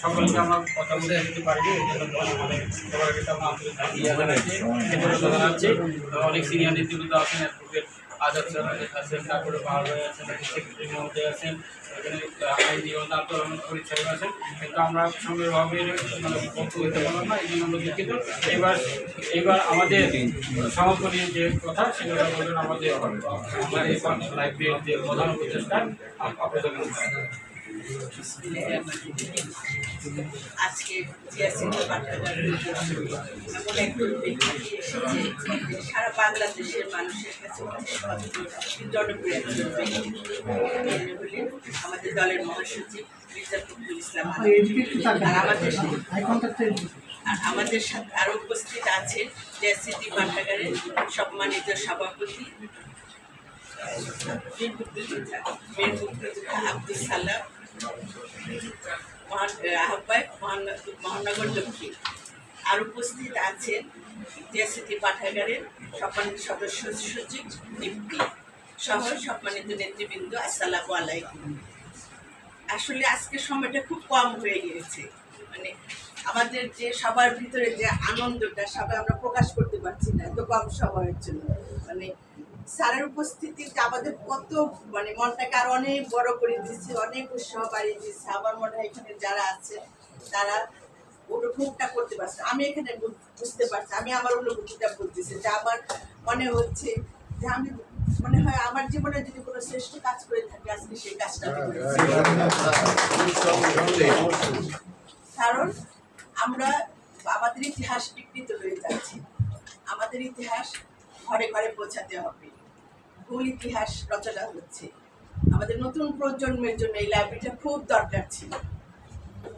সকলকে আমরা কথা বলে দিতে পারিনি, এই জন্য আমাদের সবার কাছে আমরা আন্তরিক জানাচ্ছি। অনেক সিনিয়র নেতৃবৃন্দ আছেন, অ্যাডভোকেট আজাদ স্যার আছেন, তারপরে বাহার আছেন, সেক্রেটারি মহোদয় আছেন, এখানে পরিচয় আছেন, কিন্তু আমরা সুন্দরভাবে বক্তব্য দিতে পারলাম না, এই জন্য আমরা দুঃখিত। এইবার আমাদের সমাপনী যে কথা সেগুলো বলবেন আমাদের লাইব্রেরির যে প্রধান উপদেষ্টা আপনাদের আজকে সারা বাংলাদেশের মানুষের কাছে জনপ্রিয় আমাদের দলের মহাসচিব মির্জা ফখরুল ইসলাম, আর আমাদের সাথে আরো উপস্থিত আছে জেএসসিটি পাঠাগারের সম্মানিত সভাপতি আব্দুল সালাম, আহ্বায়ক মহানগর দক্ষিণ। আর উপস্থিত আছেন জেএসসিটি পাঠাগারের সম্মানিত সদস্য সচিব দীপ্তি সহ সম্মানিত নেতৃবৃন্দ, আসসালামু আলাইকুম। আসলে আজকে সময়টা খুব কম হয়ে গিয়েছে, মানে আমাদের যে সবার ভিতরে যে আনন্দটা সবাই আমরা প্রকাশ করতে পারছি না এত কম সময়ের জন্য। মানে স্যারের উপস্থিতিতে আমাদের কত মানে মনটাকে আরো অনেক বড় করে দিচ্ছে, অনেক উৎসাহ বাড়িয়ে দিচ্ছে। আমার মনে হয় এখানে যারা আছে তারা অনুভবটা করতে পারছে, আমি এখানে বুঝতে পারছি, আমি আমার অনুভূতিটা বলতেছি যে আমার মনে হচ্ছে যে আমি মনে হয় আমার জীবনে যদি কোনো শ্রেষ্ঠ কাজ করে থাকি আজকে সেই কাজটা আমি করেছি। কারণ আমরা আমাদের ইতিহাস বিকৃত হয়ে যাচ্ছে, আমাদের ইতিহাস ঘরে ঘরে পৌঁছাতে হবে, ভুল ইতিহাস রচনা হচ্ছে। আমাদের নতুন প্রজন্মের জন্য এই লাইব্রেরিটা খুব দরকার ছিল।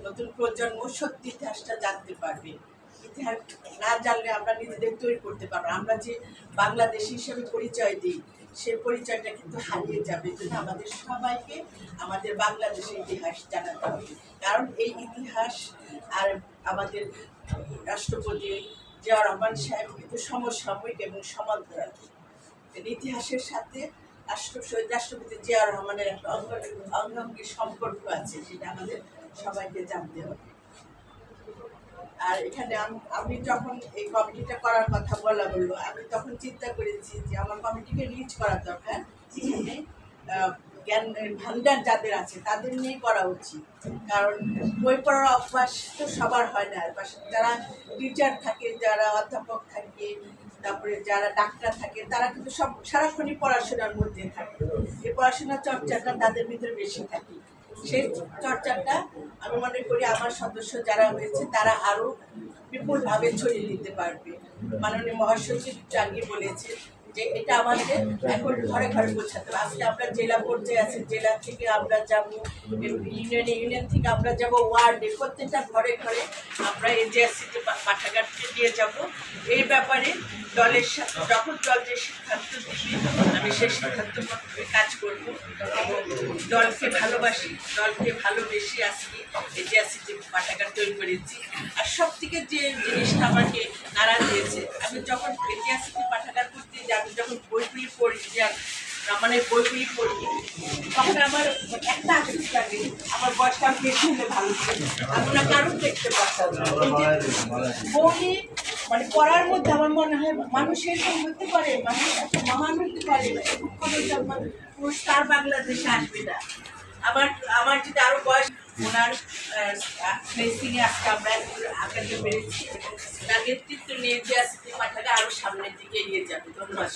নতুন প্রজন্ম সত্যি ইতিহাসটা জানতে পারবে, ইতিহাস না জানলে আমরা নিজেদের তৈরি করতে পারবো। আমরা যে বাংলাদেশি হিসেবে পরিচয় দিই সে পরিচয়টা কিন্তু হারিয়ে যাবে। জন্য আমাদের সবাইকে আমাদের বাংলাদেশের ইতিহাস জানাতে হবে, কারণ এই ইতিহাস আর আমাদের রাষ্ট্রপতি জিয়াউর রহমান সাহেব কিন্তু সমসাময়িক এবং সমান্তরাল। ইতিহাসের সাথে রাষ্ট্রপতি জিয়াউর রহমানের একটা অঙ্গাঙ্গি সম্পর্ক আছে, সেটা আমাদের সবাইকে জানতে হবে। আর এখানে আমি যখন এই কমিটিটা করার কথা বললো, আমি তখন চিন্তা করেছি যে আমার কমিটিকে রিচ করা দরকার, এখানে জ্ঞানের ভান্ডার যাদের আছে তাদের নিয়ে করা উচিত। কারণ বই পড়ার অভ্যাস তো সবার হয় না, যারা টিচার থাকে, যারা অধ্যাপক থাকে, তারপরে যারা ডাক্তার থাকে, তারা কিন্তু সব সারাক্ষণই পড়াশোনার মধ্যে থাকে। এই পড়াশোনার চর্চাটা তাদের ভিতরে বেশি থাকে। সেই চর্চাটা আমি মনে করি আমার সদস্য যারা হয়েছে তারা আরো বিপুলভাবে ছড়িয়ে দিতে পারবে। মাননীয় মহাসচিব জানিয়ে বলেছে যে এটা আমাদের এখন ঘরে ঘরে পৌঁছাতে হবে। আজকে আমরা জেলা পর্যায়ে আছি, জেলা থেকে আমরা যাবো ইউনিয়ন থেকে আমরা যাব ওয়ার্ডে, প্রত্যেকটা ঘরে ঘরে আমরা এই জেএসসিটি পাঠাগারকে দিয়ে যাব। এই ব্যাপারে দলের সাথে যখন দল যে সিদ্ধান্ত দিবে আমি সেই সিদ্ধান্ত মতো কাজ করব এবং দলকে ভালোবাসি, দলকে ভালোবেসে আজকে এই জেএসসিটি পাঠাগার তৈরি করেছি। আর সব থেকে যে জিনিসটা আমাকে নাড়া দিয়েছে, আমি যখন এই জেএসসিটি পাঠাগার করতে যাই, আমি যখন বইগুলি পড়ি, মানে বইগুলি পড়ি, তখন আমার একটা আফসোস লাগে, আমার বয়সটা বেশি হলে ভালো ছিল, আমি না কারণ দেখতে পারতাম না। বই মানে পড়ার মধ্যে আমার মনে হয় মানুষ এরকম হতে পারে, মানুষ একটা মহান হতে পারে, পুরস্কার বাংলাদেশে আসবে না। আমার যদি আরো বয়স, ওনার প্লেসিংয়ে আজকে আমরা আগাতে পেরেছি এবং তার নেতৃত্ব নিয়ে জেএসসিটি পাঠাগার আরো সামনের দিকে এগিয়ে যাবে। ধন্যবাদ।